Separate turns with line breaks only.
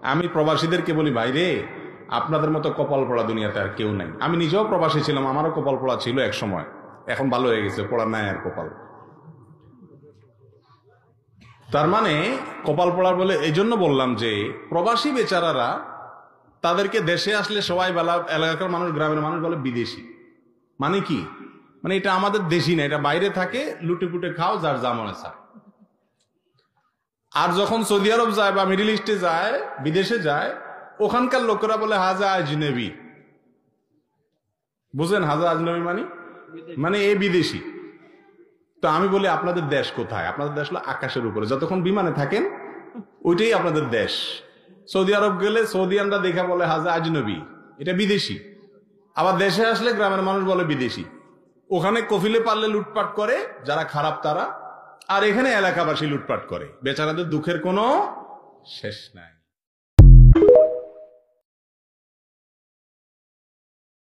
আমি প্রবাসীদেরকে বলি, ভাই রে, আপনাদের মতো কপাল পড়া দুনিয়াতে আর কেউ নাই। আমি নিজেও প্রবাসী ছিলাম, আমারও কপাল পড়া ছিল এক সময়, এখন ভালো হয়ে গেছে, পড়া নাই আর কপাল। তার মানে কপাল পড়া বলে এই জন্য বললাম যে প্রবাসী বেচারারা, তাদেরকে দেশে আসলে সবাই বেলা এলাকার মানুষ, গ্রামের মানুষ বলে বিদেশি। মানে কি? মানে এটা আমাদের দেশি না, এটা বাইরে থাকে, লুটে পুটে খাও যার যা মনে চায়। আর যখন সৌদি আরব যায় বা মিডিল ইস্টে যায়, বিদেশে যায়, ওখানকার লোকেরা বলে হাজা আজনবী। বুঝলেন হাজা আজনবী মানে? মানে এ বিদেশি। তো আমি বলি, আপনাদের দেশ কোথায়? আপনাদের দেশ হলো আকাশের উপরে, যতক্ষণ বিমানে থাকেন ওইটাই আপনাদের দেশ। সৌদি আরব গেলে সৌদিয়ানরা দেখা বলে হাজা আজনবী, এটা বিদেশি। আবার দেশে আসলে গ্রামের মানুষ বলে বিদেশি। ওখানে কফিলে পারলে লুটপাট করে যারা খারাপ তারা, আর এখানে এলাকাবাসী লুটপাট করে। বেচারাদের দুঃখের কোনো শেষ নাই।